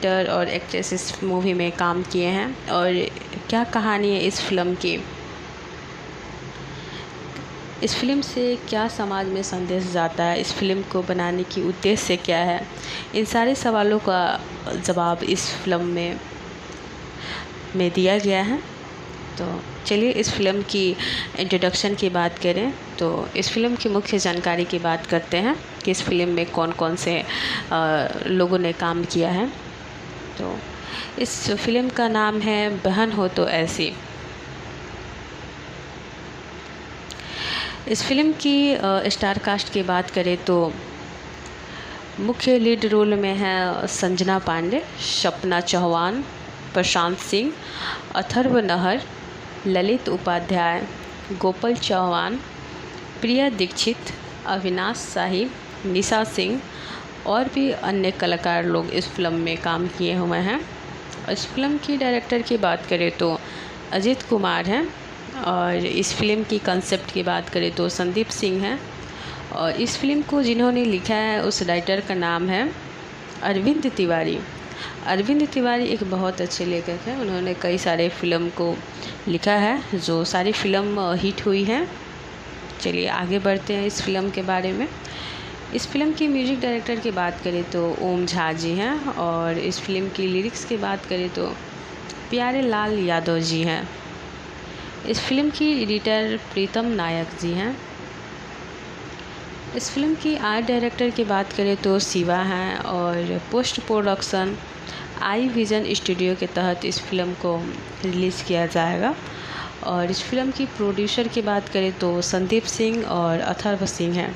Actor और actress इस movie में काम किए हैं और क्या कहानी है इस फिल्म की, इस फिल्म से क्या समाज में संदेश जाता है, इस फिल्म को बनाने की उद्देश्य क्या है, इन सारे सवालों का जवाब इस फिल्म में दिया गया है। तो चलिए इस फिल्म की इंट्रोडक्शन की बात करें तो इस फिल्म की मुख्य जानकारी की बात करते हैं कि इस फिल्म में कौन कौन से लोगों ने काम किया है। तो इस फिल्म का नाम है बहन हो तो ऐसी। इस फिल्म की स्टार कास्ट की बात करें तो मुख्य लीड रोल में है संजना पांडे, सपना चौहान, प्रशांत सिंह, अथर्व नहर, ललित उपाध्याय, गोपाल चौहान, प्रिया दीक्षित, अविनाश शाही, निशा सिंह और भी अन्य कलाकार लोग इस फिल्म में काम किए हुए हैं। इस फिल्म की डायरेक्टर की बात करें तो अजीत कुमार हैं और इस फिल्म की कंसेप्ट की बात करें तो संदीप सिंह हैं और इस फिल्म को जिन्होंने लिखा है उस राइटर का नाम है अरविंद तिवारी। अरविंद तिवारी एक बहुत अच्छे लेखक हैं, उन्होंने कई सारे फिल्म को लिखा है जो सारी फिल्म हिट हुई हैं। चलिए आगे बढ़ते हैं इस फिल्म के बारे में। इस फिल्म की म्यूजिक डायरेक्टर की बात करें तो ओम झा जी हैं और इस फिल्म की लिरिक्स की बात करें तो प्यारे लाल यादव जी हैं। इस फिल्म की एडिटर प्रीतम नायक जी हैं। इस फिल्म की आर्ट डायरेक्टर की बात करें तो शिवा हैं और post production I vision studio के तहत इस फिल्म को रिलीज़ किया जाएगा। और इस फिल्म की प्रोड्यूसर की बात करें तो संदीप सिंह और अथर्व सिंह हैं।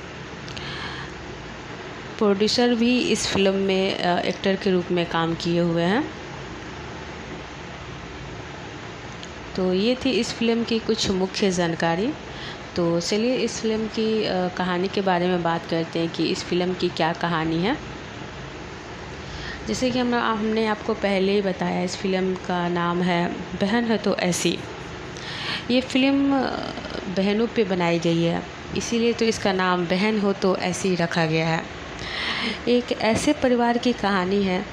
प्रोड्यूसर भी इस फिल्म में एक्टर के रूप में काम किए हुए हैं। तो ये थी इस फिल्म की कुछ मुख्य जानकारी। तो चलिए इस फिल्म की कहानी के बारे में बात करते हैं कि इस फिल्म की क्या कहानी है। जैसे कि हमने आपको पहले ही बताया, इस फिल्म का नाम है बहन है तो ऐसी। ये फिल्म बहनों पे बनाई गई है, इसीलिए तो इसका नाम बहन हो तो ऐसी रखा गया है। एक ऐसे परिवार की कहानी है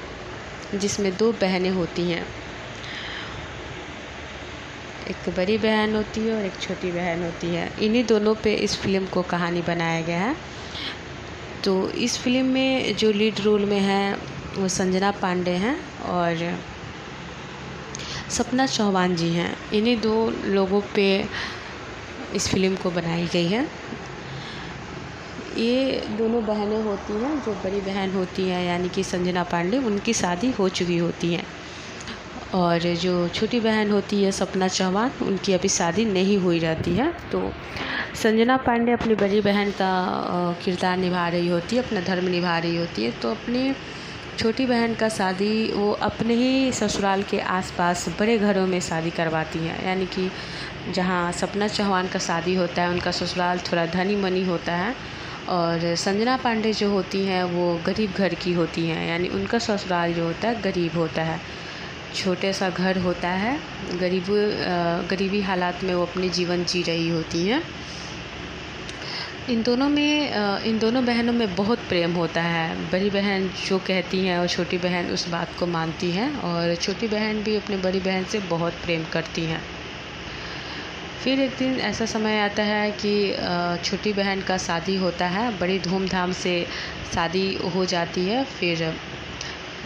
जिसमें दो बहनें होती हैं, एक बड़ी बहन होती है और एक छोटी बहन होती है। इन्हीं दोनों पे इस फिल्म को कहानी बनाया गया है। तो इस फिल्म में जो लीड रोल में है वो संजना पांडे हैं और सपना चौहान जी हैं। इन्हीं दो लोगों पे इस फिल्म को बनाई गई है। ये दोनों बहनें होती हैं, जो बड़ी बहन होती हैं यानी कि संजना पांडे, उनकी शादी हो चुकी होती है और जो छोटी बहन होती है सपना चौहान, उनकी अभी शादी नहीं हुई रहती है। तो संजना पांडे अपनी बड़ी बहन का किरदार निभा रही होती है, अपना धर्म निभा रही होती है। तो अपनी छोटी बहन का शादी वो अपने ही ससुराल के आसपास बड़े घरों में शादी करवाती हैं, यानी कि जहाँ सपना चौहान का शादी होता है उनका ससुराल थोड़ा धनी मनी होता है और संजना पांडे जो होती हैं वो गरीब घर की होती हैं, यानी उनका ससुराल जो होता है गरीब होता है, छोटे सा घर होता है। गरीबी हालात में वो अपने जीवन जी रही होती हैं। इन दोनों बहनों में बहुत प्रेम होता है। बड़ी बहन जो कहती हैं और छोटी बहन उस बात को मानती हैं और छोटी बहन भी अपनी बड़ी बहन से बहुत प्रेम करती हैं। फिर एक दिन ऐसा समय आता है कि छोटी बहन का शादी होता है, बड़ी धूमधाम से शादी हो जाती है। फिर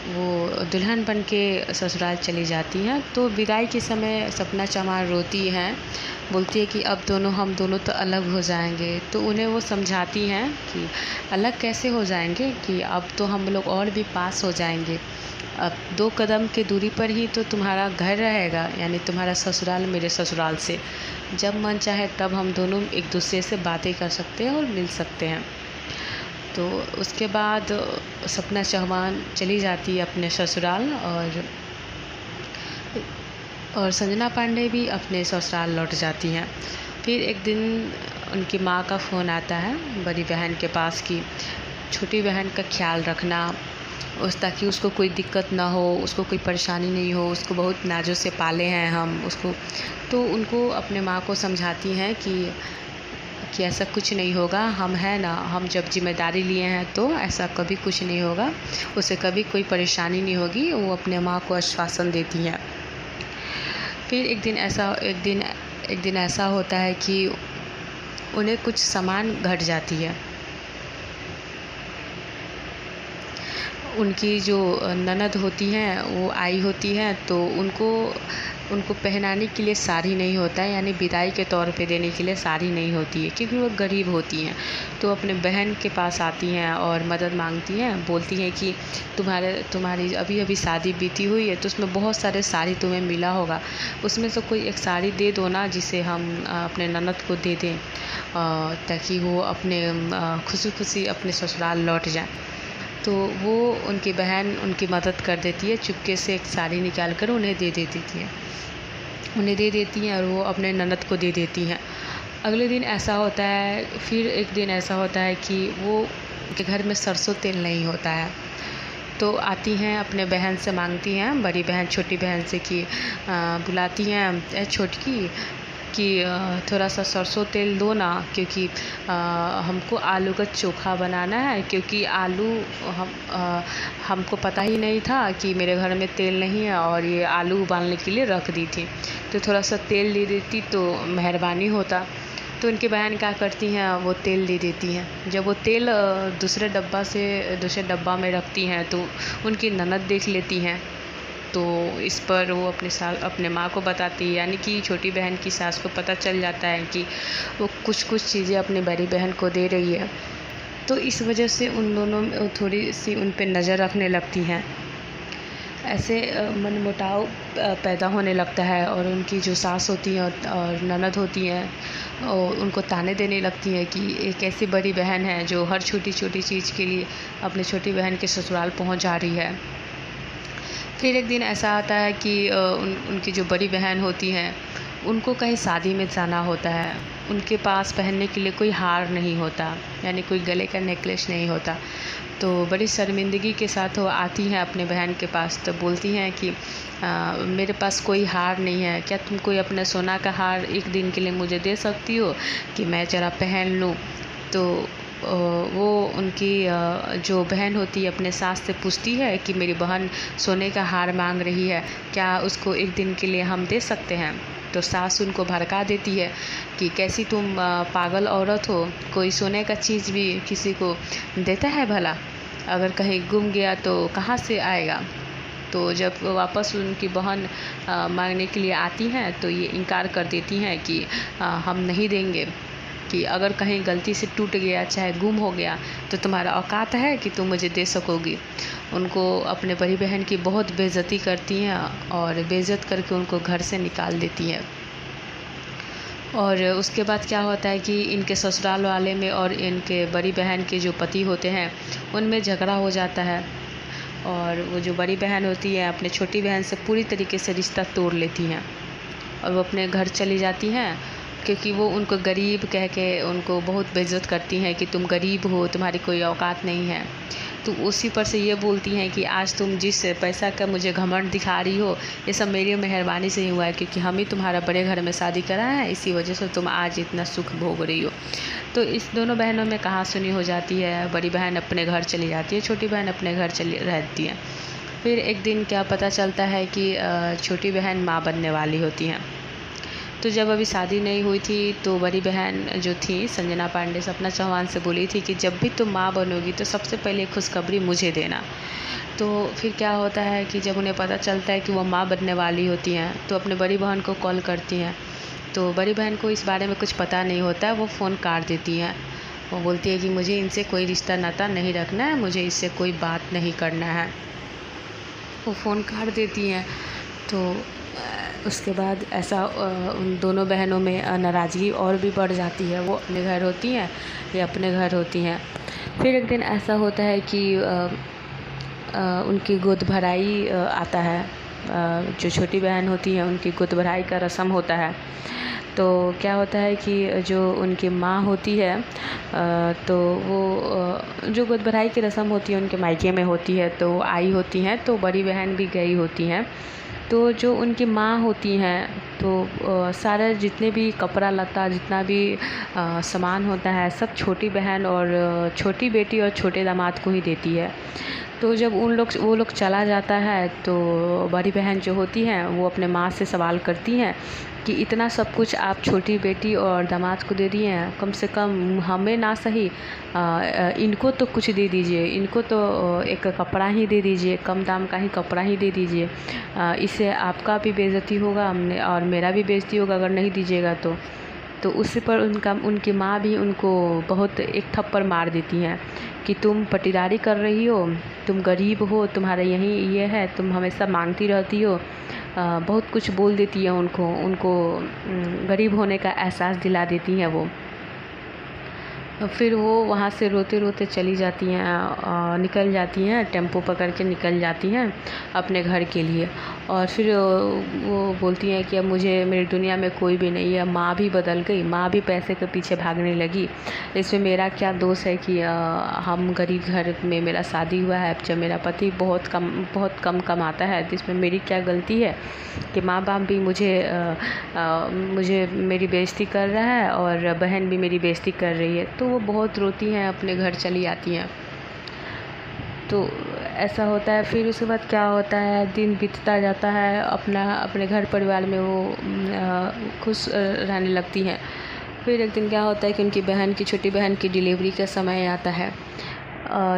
वो दुल्हन बन के ससुराल चली जाती हैं। तो विदाई के समय सपना चौहान रोती हैं, बोलती है कि अब हम दोनों तो अलग हो जाएंगे। तो उन्हें वो समझाती हैं कि अलग कैसे हो जाएंगे, कि अब तो हम लोग और भी पास हो जाएंगे। अब 2 कदम की दूरी पर ही तो तुम्हारा घर रहेगा, यानी तुम्हारा ससुराल मेरे ससुराल से। जब मन चाहे तब हम दोनों एक दूसरे से बातें कर सकते हैं और मिल सकते हैं। तो उसके बाद सपना चौहान चली जाती है अपने ससुराल और संजना पांडे भी अपने ससुराल लौट जाती हैं। फिर एक दिन उनकी माँ का फ़ोन आता है बड़ी बहन के पास कि छोटी बहन का ख्याल रखना, ताकि उसको कोई दिक्कत ना हो, उसको कोई परेशानी नहीं हो, उसको बहुत नाज़ों से पाले हैं हम उसको। तो उनको अपने माँ को समझाती हैं कि कि ऐसा कुछ नहीं होगा, हम हैं ना, हम जब जिम्मेदारी लिए हैं तो ऐसा कभी कुछ नहीं होगा, उसे कभी कोई परेशानी नहीं होगी। वो अपने माँ को आश्वासन देती हैं। फिर एक दिन ऐसा होता है कि उन्हें कुछ सामान घट जाती है। उनकी जो ननद होती हैं वो आई होती हैं, तो उनको पहनाने के लिए साड़ी नहीं होता है, यानी विदाई के तौर पे देने के लिए साड़ी नहीं होती है, क्योंकि वो गरीब होती हैं। तो अपने बहन के पास आती हैं और मदद मांगती हैं, बोलती हैं कि तुम्हारी अभी अभी शादी बीती हुई है, तो उसमें बहुत सारे साड़ी तुम्हें मिला होगा, उसमें से कोई एक साड़ी दे दो ना, जिसे हम अपने ननद को दे दें, ताकि वो अपने खुशी खुशी अपने ससुराल लौट जाए। तो वो उनकी बहन उनकी मदद कर देती है, चुपके से एक साड़ी निकाल कर उन्हें दे देती हैं और वो अपने ननद को दे देती हैं। अगले दिन ऐसा होता है, फिर एक दिन ऐसा होता है कि वो के घर में सरसों तेल नहीं होता है, तो आती हैं अपने बहन से मांगती हैं, बड़ी बहन छोटी बहन से कि बुलाती हैं छोटकी कि थोड़ा सा सरसों तेल दो ना, क्योंकि हमको आलू का चोखा बनाना है, क्योंकि आलू हमको पता ही नहीं था कि मेरे घर में तेल नहीं है, और ये आलू उबालने के लिए रख दी थी, तो थोड़ा सा तेल दे देती तो मेहरबानी होता। तो उनकी बहन क्या करती हैं, वो तेल दे देती हैं। जब वो तेल दूसरे डब्बा में रखती हैं, तो उनकी ननद देख लेती हैं, तो इस पर वो अपने माँ को बताती है, यानी कि छोटी बहन की सास को पता चल जाता है कि वो कुछ चीज़ें अपनी बड़ी बहन को दे रही है। तो इस वजह से उन दोनों में थोड़ी सी उन पे नज़र रखने लगती हैं। ऐसे मनमुटाव पैदा होने लगता है, और उनकी जो सास होती हैं और ननद होती हैं और उनको ताने देने लगती हैं कि एक ऐसी बड़ी बहन है जो हर छोटी छोटी चीज़ के लिए अपनी छोटी बहन के ससुराल पहुंच जा रही है। फिर एक दिन ऐसा आता है कि उनकी जो बड़ी बहन होती हैं उनको कहीं शादी में जाना होता है। उनके पास पहनने के लिए कोई हार नहीं होता, यानी कोई गले का नेकलेस नहीं होता। तो बड़ी शर्मिंदगी के साथ वो आती हैं अपने बहन के पास, तो बोलती हैं कि मेरे पास कोई हार नहीं है, क्या तुम कोई अपना सोना का हार एक दिन के लिए मुझे दे सकती हो कि मैं ज़रा पहन लूँ। तो वो उनकी जो बहन होती है अपने सास से पूछती है कि मेरी बहन सोने का हार मांग रही है, क्या उसको एक दिन के लिए हम दे सकते हैं। तो सास उनको भड़का देती है कि कैसी तुम पागल औरत हो, कोई सोने का चीज़ भी किसी को देता है भला, अगर कहीं गुम गया तो कहाँ से आएगा। तो जब वापस उनकी बहन मांगने के लिए आती हैं तो ये इनकार कर देती हैं कि हम नहीं देंगे, कि अगर कहीं गलती से टूट गया चाहे गुम हो गया तो तुम्हारा औकात है कि तुम मुझे दे सकोगी। उनको अपने बड़ी बहन की बहुत बेइज्जती करती हैं और बेइज्जत करके उनको घर से निकाल देती हैं। और उसके बाद क्या होता है कि इनके ससुराल वाले में और इनके बड़ी बहन के जो पति होते हैं उनमें झगड़ा हो जाता है, और वो जो बड़ी बहन होती है अपने छोटी बहन से पूरी तरीके से रिश्ता तोड़ लेती हैं और वो अपने घर चली जाती हैं, क्योंकि वो उनको गरीब कह के उनको बहुत बेइज्जत करती हैं कि तुम गरीब हो, तुम्हारी कोई औकात नहीं है। तो उसी पर से ये बोलती हैं कि आज तुम जिस पैसा का मुझे घमंड दिखा रही हो, ये सब मेरी मेहरबानी से ही हुआ है, क्योंकि हम ही तुम्हारा बड़े घर में शादी करा है, इसी वजह से तुम आज इतना सुख भोग रही हो। तो इस दोनों बहनों में कहासुनी हो जाती है। बड़ी बहन अपने घर चली जाती है, छोटी बहन अपने घर चली रहती है। फिर एक दिन क्या पता चलता है कि छोटी बहन माँ बनने वाली होती हैं। तो जब अभी शादी नहीं हुई थी तो बड़ी बहन जो थी संजना पांडे सपना चौहान से बोली थी कि जब भी तुम माँ बनोगी तो सबसे पहले खुशखबरी मुझे देना। तो फिर क्या होता है कि जब उन्हें पता चलता है कि वो माँ बनने वाली होती हैं तो अपने बड़ी बहन को कॉल करती हैं। तो बड़ी बहन को इस बारे में कुछ पता नहीं होता है, वो फ़ोन काट देती हैं। वो बोलती है कि मुझे इनसे कोई रिश्ता नाता नहीं रखना है, मुझे इससे कोई बात नहीं करना है। वो फ़ोन काट देती हैं। तो उसके बाद ऐसा उन दोनों बहनों में नाराज़गी और भी बढ़ जाती है। वो अपने घर होती हैं, ये अपने घर होती हैं। फिर एक दिन ऐसा होता है कि उनकी गोद भराई आता है। जो छोटी बहन होती है उनकी गोद भराई का रस्म होता है। तो क्या होता है कि जो उनकी माँ होती है तो वो जो गोद भराई की रस्म होती है उनके मायके में होती है, तो आई होती हैं, तो बड़ी बहन भी गई होती हैं। तो जो उनकी माँ होती हैं तो सारा जितने भी कपड़ा लत्ता जितना भी सामान होता है सब छोटी बहन और छोटी बेटी और छोटे दामाद को ही देती है। तो जब वो लोग चला जाता है तो बड़ी बहन जो होती हैं वो अपने माँ से सवाल करती हैं कि इतना सब कुछ आप छोटी बेटी और दामाद को दे दिए हैं, कम से कम हमें ना सही इनको तो कुछ दे दीजिए, इनको तो एक कपड़ा ही दे दीजिए, कम दाम का ही कपड़ा ही दे दीजिए, इससे आपका भी बेइज्जती होगा हमने और मेरा भी बेइज्जती होगा अगर नहीं दीजिएगा तो उसी पर उनकी माँ भी उनको बहुत एक थप्पड़ मार देती हैं कि तुम पटीदारी कर रही हो, तुम गरीब हो, तुम्हारा यही ये है, तुम हमेशा मांगती रहती हो। बहुत कुछ बोल देती है उनको गरीब होने का एहसास दिला देती हैं वो। फिर वो वहाँ से रोते रोते चली जाती हैं, निकल जाती हैं, टेम्पो पकड़ के निकल जाती हैं अपने घर के लिए। और फिर वो बोलती हैं कि अब मुझे मेरी दुनिया में कोई भी नहीं है, माँ भी बदल गई, माँ भी पैसे के पीछे भागने लगी, इसमें मेरा क्या दोष है कि हम गरीब घर में मेरा शादी हुआ है, जब मेरा पति बहुत कम कमाता है, जिसमें मेरी क्या गलती है कि माँ बाप भी मुझे मेरी बेइज्जती कर रहा है और बहन भी मेरी बेइज्जती कर रही है। तो वो बहुत रोती हैं, अपने घर चली आती हैं। तो ऐसा होता है। फिर उसके बाद क्या होता है, दिन बीतता जाता है, अपने घर परिवार में वो खुश रहने लगती हैं। फिर एक दिन क्या होता है कि उनकी छोटी बहन की डिलीवरी का समय आता है।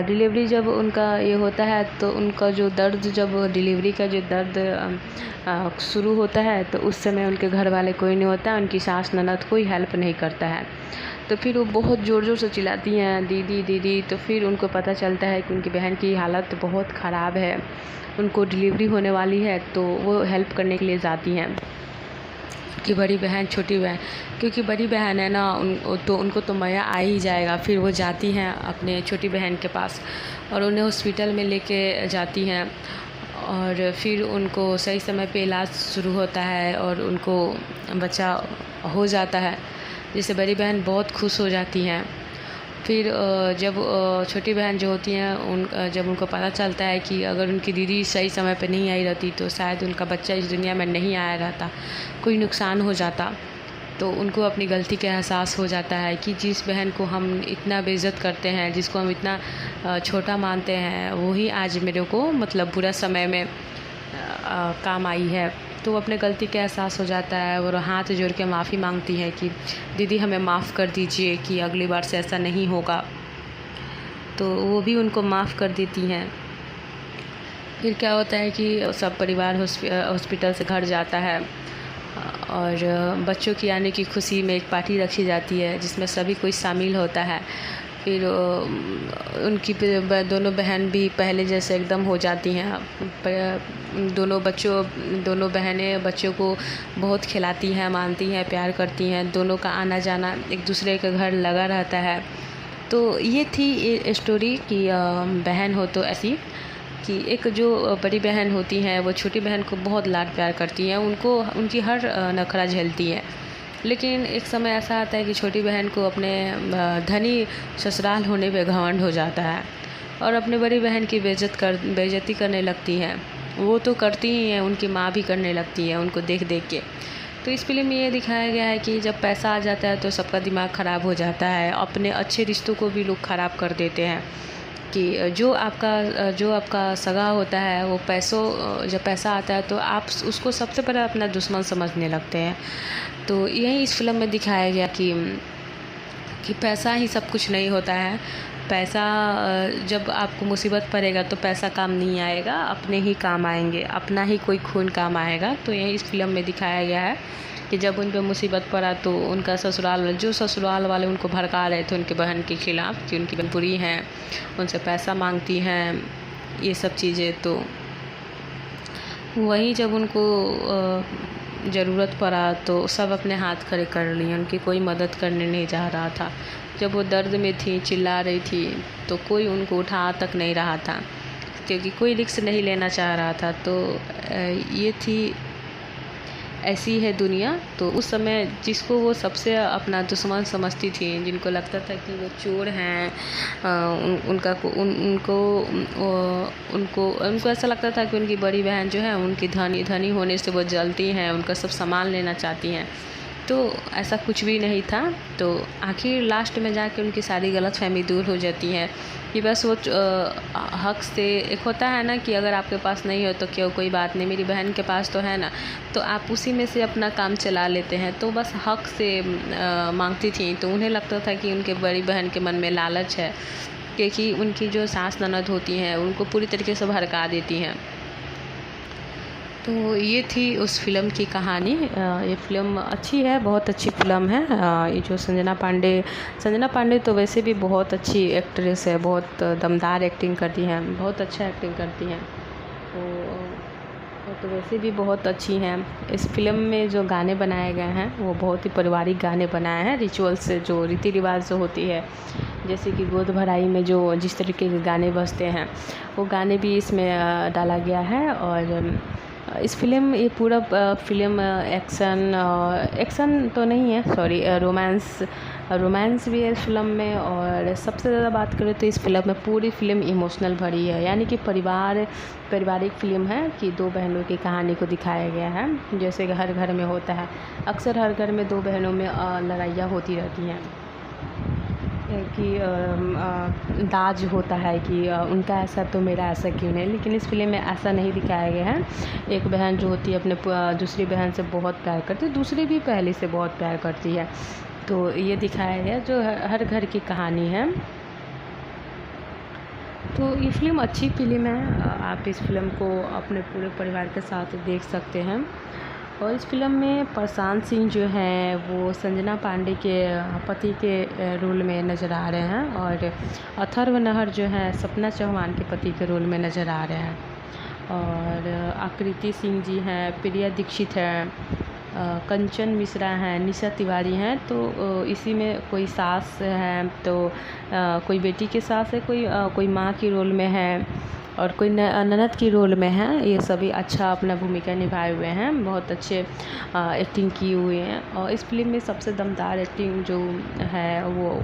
डिलीवरी जब उनका ये होता है तो उनका जो दर्द, जब डिलीवरी का जो दर्द शुरू होता है तो उस समय उनके घर वाले कोई नहीं होता है, उनकी सास ननद कोई हेल्प नहीं करता है। तो फिर वो बहुत ज़ोर ज़ोर से चिल्लाती हैं, दीदी दीदी। तो फिर उनको पता चलता है कि उनकी बहन की हालत बहुत ख़राब है, उनको डिलीवरी होने वाली है। तो वो हेल्प करने के लिए जाती हैं कि बड़ी बहन छोटी बहन, क्योंकि बड़ी बहन है ना उनको तो मया आ ही जाएगा। फिर वो जाती हैं अपने छोटी बहन के पास और उन्हें हॉस्पिटल में लेके जाती हैं और फिर उनको सही समय पे इलाज शुरू होता है और उनको बच्चा हो जाता है, जिससे बड़ी बहन बहुत खुश हो जाती हैं। फिर जब छोटी बहन जो होती हैं जब उनको पता चलता है कि अगर उनकी दीदी सही समय पे नहीं आई रहती तो शायद उनका बच्चा इस दुनिया में नहीं आया रहता, कोई नुकसान हो जाता। तो उनको अपनी गलती का एहसास हो जाता है कि जिस बहन को हम इतना बेइज्जत करते हैं, जिसको हम इतना छोटा मानते हैं, वही आज मेरे को मतलब बुरा समय में काम आई है। तो अपने गलती का एहसास हो जाता है और हाथ जोड़ के माफ़ी मांगती है कि दीदी हमें माफ़ कर दीजिए कि अगली बार से ऐसा नहीं होगा। तो वो भी उनको माफ़ कर देती हैं। फिर क्या होता है कि सब परिवार हॉस्पिटल से घर जाता है और बच्चों की आने की खुशी में एक पार्टी रखी जाती है जिसमें सभी कोई शामिल होता है। फिर उनकी दोनों बहन भी पहले जैसे एकदम हो जाती हैं। दोनों बहनें बच्चों को बहुत खिलाती हैं, मानती हैं, प्यार करती हैं। दोनों का आना जाना एक दूसरे के घर लगा रहता है। तो ये थी स्टोरी कि बहन हो तो ऐसी कि एक जो बड़ी बहन होती हैं वो छोटी बहन को बहुत लाड प्यार करती हैं, उनकी हर नखरा झेलती है। लेकिन एक समय ऐसा आता है कि छोटी बहन को अपने धनी ससुराल होने पे घमंड हो जाता है और अपने बड़ी बहन की बेइज्जती करने लगती हैं। वो तो करती ही हैं, उनकी माँ भी करने लगती है उनको देख देख के। तो इस फिल्म में ये दिखाया गया है कि जब पैसा आ जाता है तो सबका दिमाग ख़राब हो जाता है, अपने अच्छे रिश्तों को भी लोग ख़राब कर देते हैं। कि जो आपका सगा होता है वो जब पैसा आता है तो आप उसको सबसे पहले अपना दुश्मन समझने लगते हैं। तो यही इस फिल्म में दिखाया गया कि पैसा ही सब कुछ नहीं होता है। पैसा जब आपको मुसीबत पड़ेगा तो पैसा काम नहीं आएगा, अपने ही काम आएंगे, अपना ही कोई खून काम आएगा। तो यही इस फिल्म में दिखाया गया है कि जब उन पर मुसीबत पड़ा तो उनका ससुराल वाले उनको भड़का रहे थे उनकी बहन के ख़िलाफ़ कि उनकी बहन बुरी हैं, उनसे पैसा मांगती हैं, ये सब चीज़ें। तो वहीं जब उनको ज़रूरत पड़ा तो सब अपने हाथ खड़े कर लिए, उनकी कोई मदद करने नहीं जा रहा था। जब वो दर्द में थी, चिल्ला रही थी, तो कोई उनको उठा तक नहीं रहा था क्योंकि कोई रिस्क नहीं लेना चाह रहा था। तो ये थी ऐसी है दुनिया। तो उस समय जिसको वो सबसे अपना दुश्मन समझती थी, जिनको लगता था कि वो चोर हैं, उनको ऐसा लगता था कि उनकी बड़ी बहन जो है उनकी धनी होने से वो जलती हैं, उनका सब सामान लेना चाहती हैं। तो ऐसा कुछ भी नहीं था। तो आखिर लास्ट में जाके उनकी सारी गलतफहमी दूर हो जाती है कि बस वो हक से, एक होता है ना कि अगर आपके पास नहीं हो तो क्यों, कोई बात नहीं, मेरी बहन के पास तो है ना, तो आप उसी में से अपना काम चला लेते हैं। तो बस हक से मांगती थी। तो उन्हें लगता था कि उनके बड़ी बहन के मन में लालच है, क्योंकि उनकी जो सास ननद होती हैं उनको पूरी तरीके से भड़का देती हैं। तो ये थी उस फिल्म की कहानी। ये फ़िल्म अच्छी है, बहुत अच्छी फ़िल्म है। ये जो संजना पांडे तो वैसे भी बहुत अच्छी एक्ट्रेस है, बहुत दमदार एक्टिंग करती हैं, बहुत अच्छा एक्टिंग करती हैं। तो वैसे भी बहुत अच्छी हैं। इस फिल्म में जो गाने बनाए गए हैं वो बहुत ही पारिवारिक गाने बनाए हैं, रिचुअल्स जो रीति रिवाज जो होती है, जैसे कि गोद भराई में जो जिस तरीके के गाने बजते हैं वो गाने भी इसमें डाला गया है। और इस फिल्म, ये पूरा फिल्म एक्शन तो नहीं है, सॉरी, रोमांस भी है इस फिल्म में। और सबसे ज़्यादा बात करें तो इस फिल्म में पूरी फिल्म इमोशनल भरी है, यानी कि पारिवारिक फिल्म है कि दो बहनों की कहानी को दिखाया गया है। जैसे कि हर घर में होता है, अक्सर हर घर में दो बहनों में लड़ाइयाँ होती रहती हैं कि दाज होता है कि उनका ऐसा तो मेरा ऐसा क्यों नहीं। लेकिन इस फिल्म में ऐसा नहीं दिखाया गया है। एक बहन जो होती है अपने दूसरी बहन से बहुत प्यार करती है, दूसरी भी पहले से बहुत प्यार करती है। तो ये दिखाया गया जो हर घर की कहानी है। तो ये फ़िल्म अच्छी फ़िल्म है, आप इस फिल्म को अपने पूरे परिवार के साथ देख सकते हैं। और इस फिल्म में प्रशांत सिंह जो हैं वो संजना पांडे के पति के रोल में नज़र आ रहे हैं, और अथर्व नहर जो है सपना चौहान के पति के रोल में नज़र आ रहे हैं। और आकृति सिंह जी हैं, प्रिया दीक्षित हैं, कंचन मिश्रा हैं, निशा तिवारी हैं। तो इसी में कोई सास है, तो कोई बेटी की सास है, कोई माँ की रोल में है, और कोई ननद की रोल में है। ये सभी अच्छा अपना भूमिका निभाए हुए हैं, बहुत अच्छे एक्टिंग की हुई हैं। और इस फिल्म में सबसे दमदार एक्टिंग जो है वो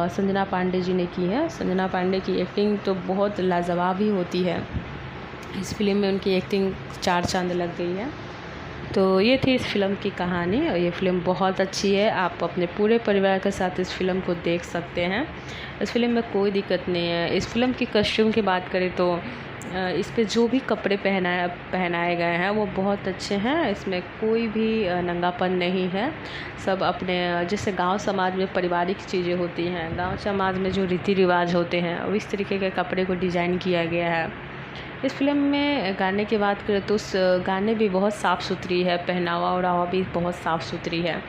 संजना पांडे जी ने की है। संजना पांडे की एक्टिंग तो बहुत लाजवाब ही होती है। इस फिल्म में उनकी एक्टिंग 4 चांद लग गई है। तो ये थी इस फिल्म की कहानी, और ये फ़िल्म बहुत अच्छी है। आप अपने पूरे परिवार के साथ इस फिल्म को देख सकते हैं। इस फिल्म में कोई दिक्कत नहीं है। इस फिल्म की कॉस्ट्यूम की बात करें तो इस पे जो भी कपड़े पहनाए गए हैं वो बहुत अच्छे हैं। इसमें कोई भी नंगापन नहीं है। सब अपने जैसे गांव समाज में पारिवारिक चीज़ें होती हैं, गांव समाज में जो रीति रिवाज होते हैं, और इस तरीके के कपड़े को डिज़ाइन किया गया है। इस फिल्म में गाने की बात करें तो उस गाने भी बहुत साफ़ सुथरी है, पहनावा ओढ़ावा भी बहुत साफ़ सुथरी है।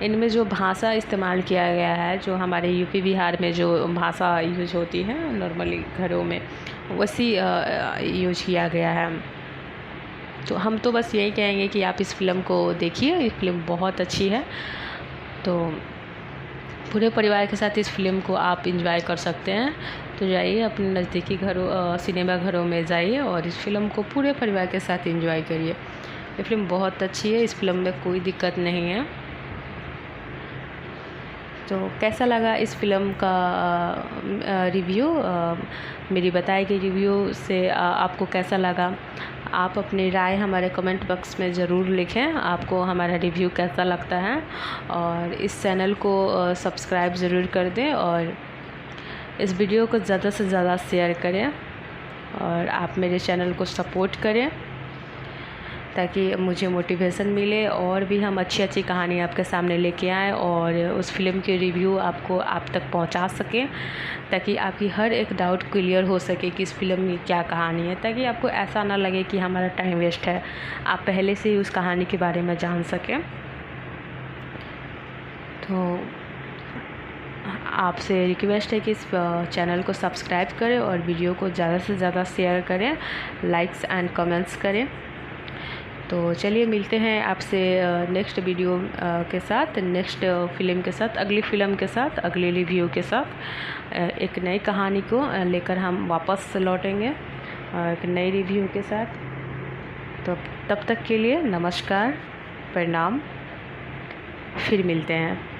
इनमें जो भाषा इस्तेमाल किया गया है, जो हमारे यूपी बिहार में जो भाषा यूज होती है नॉर्मली घरों में, वैसी यूज किया गया है। तो हम तो बस यही कहेंगे कि आप इस फिल्म को देखिए, ये फिल्म बहुत अच्छी है। तो पूरे परिवार के साथ इस फिल्म को आप एंजॉय कर सकते हैं। तो जाइए अपने नज़दीकी सिनेमा घरों में जाइए और इस फिल्म को पूरे परिवार के साथ एंजॉय करिए। ये फिल्म बहुत अच्छी है, इस फिल्म में कोई दिक्कत नहीं है। तो कैसा लगा इस फिल्म का रिव्यू, मेरी बताई गई रिव्यू से आपको कैसा लगा? आप अपनी राय हमारे कमेंट बॉक्स में ज़रूर लिखें, आपको हमारा रिव्यू कैसा लगता है। और इस चैनल को सब्सक्राइब ज़रूर कर दें, और इस वीडियो को ज़्यादा से ज़्यादा शेयर करें, और आप मेरे चैनल को सपोर्ट करें ताकि मुझे मोटिवेशन मिले और भी हम अच्छी अच्छी कहानी आपके सामने लेके आएँ और उस फिल्म के रिव्यू आपको आप तक पहुंचा सकें, ताकि आपकी हर एक डाउट क्लियर हो सके कि इस फिल्म में क्या कहानी है, ताकि आपको ऐसा ना लगे कि हमारा टाइम वेस्ट है, आप पहले से ही उस कहानी के बारे में जान सकें। तो आपसे रिक्वेस्ट है कि इस चैनल को सब्सक्राइब करें और वीडियो को ज़्यादा से ज़्यादा शेयर करें, लाइक्स एंड कमेंट्स करें। तो चलिए मिलते हैं आपसे नेक्स्ट वीडियो के साथ, नेक्स्ट फिल्म के साथ, अगली फिल्म के साथ, अगले रिव्यू के साथ, एक नई कहानी को लेकर हम वापस लौटेंगे एक नई रिव्यू के साथ। तो तब तक के लिए नमस्कार, प्रणाम। फिर मिलते हैं।